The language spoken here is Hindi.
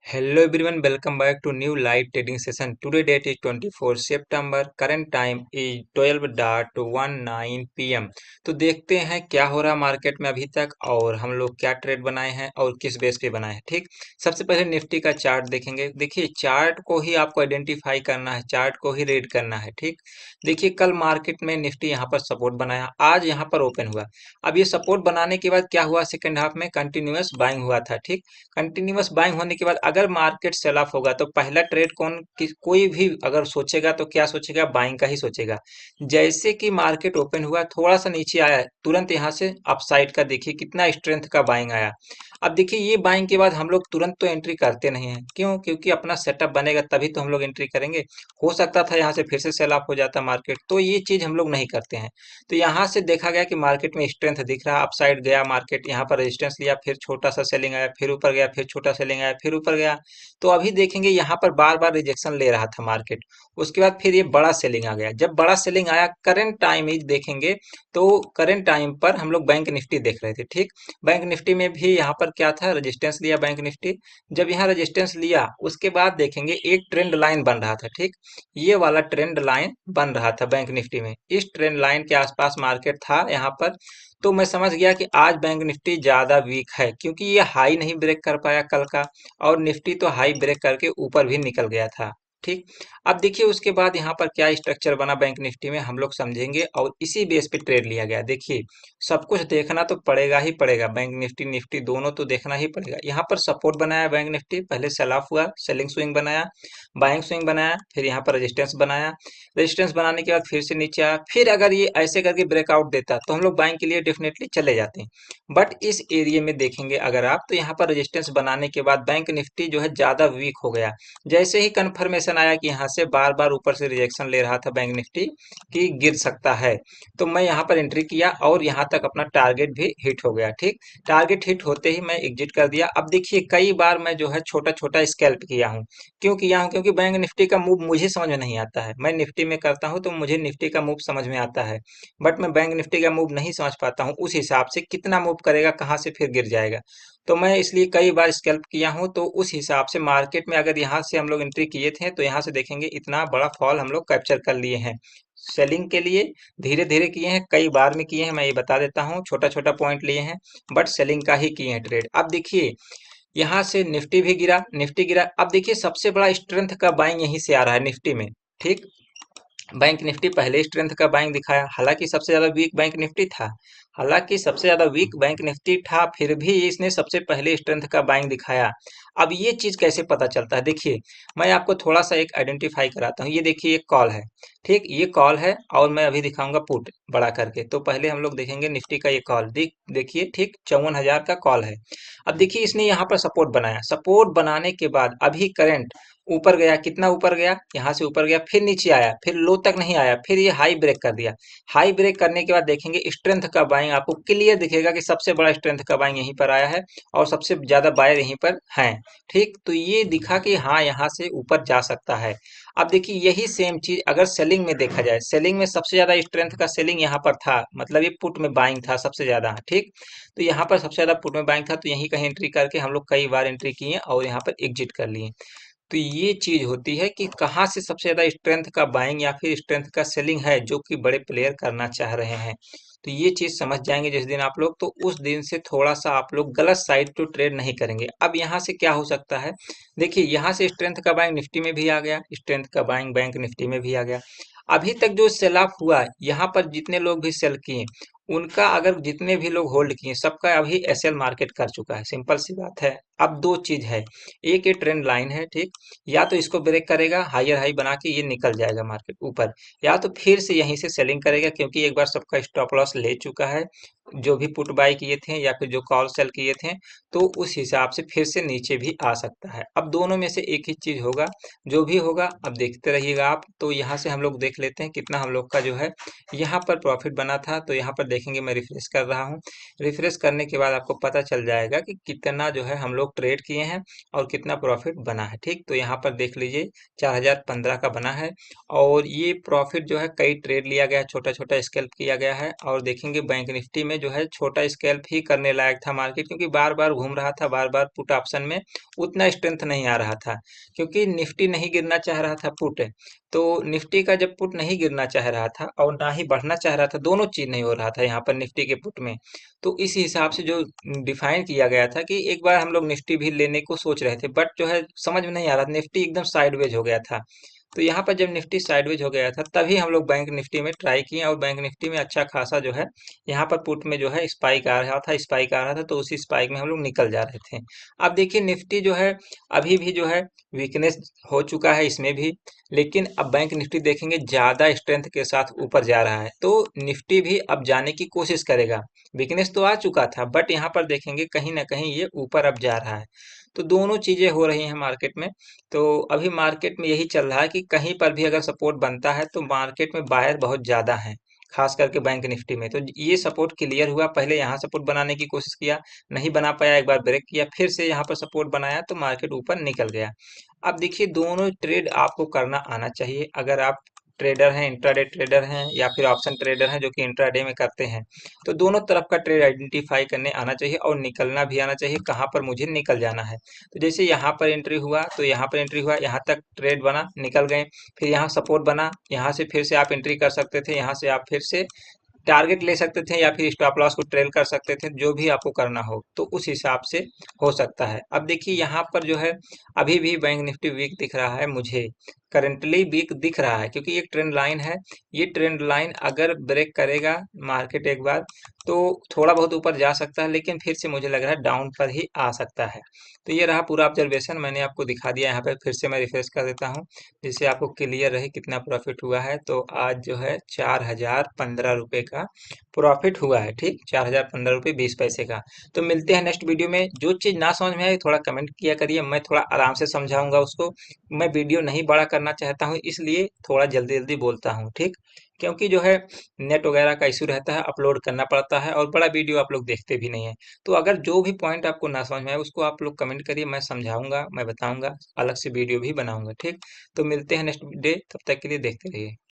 Hello everyone, welcome back to new live trading session. Today date is 24 September. Current time is 12:19 PM. तो देखते हैं क्या हो रहा मार्केट में अभी तक और हम लोग क्या ट्रेड बनाए हैं और किस बेस पे बनाए हैं। ठीक, सबसे पहले निफ्टी का चार्ट देखेंगे। देखिए चार्ट को ही आपको आइडेंटिफाई करना है, चार्ट को ही रीड करना है। ठीक, देखिए कल मार्केट में निफ्टी यहाँ पर सपोर्ट बनाया, आज यहाँ पर ओपन हुआ। अब ये सपोर्ट बनाने के बाद क्या हुआ, सेकेंड हाफ में कंटिन्यूअस बाइंग हुआ था। ठीक, कंटिन्यूअस बाइंग होने के बाद अगर मार्केट सेल ऑफ होगा तो पहला ट्रेड कोई भी अगर सोचेगा तो क्या सोचेगा, बाइंग का ही सोचेगा। जैसे कि मार्केट ओपन हुआ, थोड़ा सा नीचे आया, तुरंत यहाँ से अपसाइड का देखिए कितना स्ट्रेंथ का बाइंग आया। अब देखिए ये बाइंग के बाद हम लोग तुरंत तो एंट्री करते नहीं हैं, क्यों? क्योंकि अपना सेटअप बनेगा तभी तो हम लोग एंट्री करेंगे। हो सकता था यहाँ से फिर से सेल ऑफ हो जाता मार्केट, तो ये चीज हम लोग नहीं करते हैं। तो यहाँ से देखा गया कि मार्केट में स्ट्रेंथ दिख रहा, अपसाइड गया मार्केट, यहाँ पर रेजिस्टेंस लिया, फिर छोटा सा सेलिंग आया, फिर ऊपर गया, फिर छोटा सेलिंग आया, फिर ऊपर गया। तो अभी देखेंगे यहाँ पर बार बार रिजेक्शन ले रहा था मार्केट। उसके बाद फिर ये बड़ा सेलिंग आ गया। जब बड़ा सेलिंग आया, करंट टाइम ही देखेंगे तो करंट टाइम पर हम लोग बैंक निफ्टी देख रहे थे। ठीक, बैंक निफ्टी में भी यहाँ पर क्या था, रेजिस्टेंस लिया बैंक निफ्टी। जब यहाँ रेजिस्टेंस लिया उसके बाद देखेंगे एक ट्रेंड लाइन बन रहा था। ठीक, ये वाला ट्रेंड लाइन बन रहा था बैंक निफ्टी में, इस ट्रेंड लाइन के आसपास मार्केट था यहाँ पर। तो मैं समझ गया कि आज बैंक निफ्टी ज्यादा वीक है, क्योंकि ये हाई नहीं ब्रेक कर पाया कल का, और निफ्टी तो हाई ब्रेक करके ऊपर भी निकल गया था। ठीक, अब देखिए उसके बाद यहाँ पर क्या स्ट्रक्चर बना बैंक निफ्टी में हम लोग समझेंगे, और इसी बेस पे ट्रेड लिया गया। देखिए सब कुछ देखना तो पड़ेगा ही पड़ेगा, बैंक निफ्टी निफ्टी दोनों तो देखना ही पड़ेगा। यहाँ पर सपोर्ट बनाया बैंक निफ्टी, पहले सेल ऑफ हुआ, सेलिंग स्विंग बनाया, बाइंग स्विंग बनाया, फिर यहाँ पर रेजिस्टेंस बनाया। रेजिस्टेंस बनाने के बाद फिर से नीचे आया, फिर अगर ये ऐसे करके ब्रेकआउट देता तो हम लोग बाइंग के लिए डेफिनेटली चले जाते हैं। बट इस एरिया में देखेंगे अगर आप, तो यहाँ पर रेजिस्टेंस बनाने के बाद बैंक निफ्टी जो है ज्यादा वीक हो गया। जैसे ही कंफर्मेशन आया कि यहाँ से बार बार ऊपर से रिजेक्शन ले रहा था बैंक निफ्टी कि गिर सकता है, तो मैं यहाँ पर एंट्री किया और यहाँ तक अपना टारगेट भी हिट हो गया। ठीक, टारगेट हिट होते ही मैं एग्जिट कर दिया। अब देखिए कई बार मैं जो है छोटा छोटा स्कैल्प किया हूँ। क्यों किया हूँ? क्योंकि बैंक निफ्टी का मूव मुझे समझ में नहीं आता है। मैं निफ्टी में करता हूँ तो मुझे निफ्टी का मूव समझ में आता है, बट मैं बैंक निफ्टी का मूव नहीं समझ पाता हूँ उस हिसाब से, कितना मूव करेगा, कहाँ से फिर गिर जाएगा। तो मैं इसलिए कई बार स्कैल्प किया हूँ। तो उस हिसाब से मार्केट में अगर यहाँ से हम लोग एंट्री किए थे तो यहाँ से देखेंगे इतना बड़ा फॉल हम लोग कैप्चर कर लिए हैं। सेलिंग के लिए धीरे धीरे किए हैं, कई बार में किए हैं, मैं ये बता देता हूँ, छोटा छोटा पॉइंट लिए हैं, बट सेलिंग का ही किए हैं ट्रेड। अब देखिए यहाँ से निफ्टी भी गिरा, निफ्टी गिरा। अब देखिए सबसे बड़ा स्ट्रेंथ का बाइंग यहीं से आ रहा है निफ्टी में। ठीक, बैंक निफ्टी पहले स्ट्रेंथ का बाइंग दिखाया, हालांकि सबसे ज्यादा वीक बैंक निफ्टी था, हालांकि सबसे ज्यादा वीक बैंक निफ्टी था, फिर भी इसने सबसे पहले स्ट्रेंथ का बाइंग दिखाया। अब ये चीज कैसे पता चलता है, देखिए मैं आपको थोड़ा सा एक आइडेंटिफाई कराता हूँ। ये देखिए एक कॉल है। ठीक, ये कॉल है और मैं अभी दिखाऊंगा पुट बड़ा करके। तो पहले हम लोग देखेंगे निफ्टी का ये कॉल, देखिए ठीक 54,000 का कॉल है। अब देखिए इसने यहाँ पर सपोर्ट बनाया, सपोर्ट बनाने के बाद अभी करंट ऊपर गया, कितना ऊपर गया, यहाँ से ऊपर गया, फिर नीचे आया, फिर लो तक नहीं आया, फिर ये हाई ब्रेक कर दिया। हाई ब्रेक करने के बाद देखेंगे स्ट्रेंथ का बाइंग आपको क्लियर दिखेगा कि सबसे बड़ा स्ट्रेंथ का बाइंग यहीं पर आया है और सबसे ज्यादा बायर यहीं पर हैं। ठीक, तो ये दिखा कि हाँ यहाँ से ऊपर जा सकता है। अब देखिए यही सेम चीज अगर सेलिंग में देखा जाए, सेलिंग में सबसे ज्यादा स्ट्रेंथ का सेलिंग यहाँ पर था, मतलब ये पुट में बाइंग था सबसे ज्यादा। ठीक, तो यहाँ पर सबसे ज्यादा पुट में बाइंग था, तो यहीं कहीं एंट्री करके हम लोग कई बार एंट्री किए और यहाँ पर एग्जिट कर लिए। तो ये चीज होती है कि कहाँ से सबसे ज्यादा स्ट्रेंथ का बाइंग या फिर स्ट्रेंथ का सेलिंग है जो कि बड़े प्लेयर करना चाह रहे हैं। तो ये चीज समझ जाएंगे जिस दिन आप लोग, तो उस दिन से थोड़ा सा आप लोग गलत साइड तो ट्रेड नहीं करेंगे। अब यहाँ से क्या हो सकता है, देखिए यहाँ से स्ट्रेंथ का बाइंग निफ्टी में भी आ गया, स्ट्रेंथ का बाइंग बैंक निफ्टी में भी आ गया। अभी तक जो सेल ऑफ हुआ, यहाँ पर जितने लोग भी सेल किए, उनका अगर जितने भी लोग होल्ड किए सबका अभी एसएल मार्केट कर चुका है, सिंपल सी बात है। अब दो चीज है, एक ये ट्रेंड लाइन है। ठीक, या तो इसको ब्रेक करेगा, हायर हाई बना के ये निकल जाएगा मार्केट ऊपर, या तो फिर से यहीं से सेलिंग करेगा, क्योंकि एक बार सबका स्टॉप लॉस ले चुका है, जो भी पुट बाय किए थे या फिर जो कॉल सेल किए थे। तो उस हिसाब से फिर से नीचे भी आ सकता है। अब दोनों में से एक ही चीज होगा, जो भी होगा अब देखते रहिएगा आप। तो यहाँ से हम लोग देख लेते हैं कितना हम लोग का जो है यहाँ पर प्रॉफिट बना था। तो यहाँ पर देखेंगे मैं रिफ्रेश कर रहा हूँ। रिफ्रेश करने के बाद आपको पता चल जाएगा कि कितना जो है हम लोग ट्रेड किए हैं और कितना प्रॉफिट बना है। ठीक, तो यहाँ पर देख लीजिए 4015 का बना है और ये प्रॉफिट जो है कई ट्रेड लिया गया है, छोटा छोटा स्कैल्प किया गया है। और देखेंगे बैंक निफ्टी में जो है छोटा स्कैल्प ही करने लायक था मार्केट, क्योंकि बार बार घूम रहा था, बार बार पुट ऑप्शन में उतना स्ट्रेंथ नहीं आ रहा था, क्योंकि निफ्टी नहीं गिरना चाह रहा था पुट। तो निफ्टी का जब पुट नहीं गिरना चाह रहा था और ना ही बढ़ना चाह रहा था, दोनों चीज नहीं हो रहा था यहाँ पर निफ्टी के पुट में। तो इस हिसाब से जो डिफाइन किया गया था कि एक बार हम लोग निफ्टी भी लेने को सोच रहे थे, बट जो है समझ में नहीं आ रहा था, निफ्टी एकदम साइडवेज हो गया था। तो यहाँ पर जब निफ्टी साइडवेज हो गया था तभी हम लोग बैंक निफ्टी में ट्राई किए और बैंक निफ्टी में अच्छा खासा जो है यहाँ पर पुट में जो है स्पाइक आ रहा था, स्पाइक आ रहा था, तो उसी स्पाइक में हम लोग निकल जा रहे थे। अब देखिए निफ्टी जो है अभी भी जो है वीकनेस हो चुका है इसमें भी, लेकिन अब बैंक निफ्टी देखेंगे ज्यादा स्ट्रेंथ के साथ ऊपर जा रहा है, तो निफ्टी भी अब जाने की कोशिश करेगा। वीकनेस तो आ चुका था बट यहाँ पर देखेंगे कहीं ना कहीं ये ऊपर अब जा रहा है। तो दोनों चीजें हो रही हैं मार्केट में। तो अभी मार्केट में यही चल रहा है कि कहीं पर भी अगर सपोर्ट बनता है तो मार्केट में बायर बहुत ज्यादा है, खास करके बैंक निफ्टी में। तो ये सपोर्ट क्लियर हुआ, पहले यहाँ सपोर्ट बनाने की कोशिश किया, नहीं बना पाया, एक बार ब्रेक किया, फिर से यहाँ पर सपोर्ट बनाया तो मार्केट ऊपर निकल गया। अब देखिए दोनों ट्रेड आपको करना आना चाहिए, अगर आप ट्रेडर हैं, इंट्राडे ट्रेडर हैं या फिर ऑप्शन ट्रेडर हैं जो कि इंट्राडे में करते हैं, तो दोनों तरफ का ट्रेड आइडेंटिफाई करने आना चाहिए और निकलना भी आना चाहिए, कहाँ पर मुझे निकल जाना है। तो जैसे यहाँ पर एंट्री हुआ तो यहाँ पर एंट्री हुआ, यहाँ तक ट्रेड बना, निकल गए, फिर यहाँ सपोर्ट बना, यहाँ से फिर से आप एंट्री कर सकते थे, यहाँ से आप फिर से टारगेट ले सकते थे या फिर स्टॉप लॉस को ट्रेल कर सकते थे, जो भी आपको करना हो तो उस हिसाब से हो सकता है। अब देखिए यहाँ पर जो है अभी भी बैंक निफ्टी वीक दिख रहा है मुझे, करंटली वीक दिख रहा है, क्योंकि एक ट्रेंड लाइन है। ये ट्रेंड लाइन अगर ब्रेक करेगा मार्केट एक बार तो थोड़ा बहुत ऊपर जा सकता है, लेकिन फिर से मुझे लग रहा है डाउन पर ही आ सकता है। तो ये रहा पूरा ऑब्जर्वेशन, मैंने आपको दिखा दिया। यहाँ पे फिर से मैं रिफ्रेश कर देता हूँ जिससे आपको क्लियर रहे कितना प्रॉफिट हुआ है। तो आज जो है 4015 रुपये का प्रॉफिट हुआ है। ठीक, 4015 रुपये 20 पैसे का। तो मिलते हैं नेक्स्ट वीडियो में। जो चीज़ ना समझ में आए थोड़ा कमेंट किया करिए, मैं थोड़ा आराम से समझाऊंगा उसको। मैं वीडियो नहीं बड़ा करना चाहता हूँ, इसलिए थोड़ा जल्दी जल्दी बोलता हूँ। ठीक, क्योंकि जो है नेट वगैरह का इशू रहता है, अपलोड करना पड़ता है और बड़ा वीडियो आप लोग देखते भी नहीं है। तो अगर जो भी पॉइंट आपको ना समझ में आए उसको आप लोग कमेंट करिए, मैं समझाऊंगा, मैं बताऊंगा, अलग से वीडियो भी बनाऊंगा। ठीक, तो मिलते हैं नेक्स्ट डे, तब तक के लिए देखते रहिए।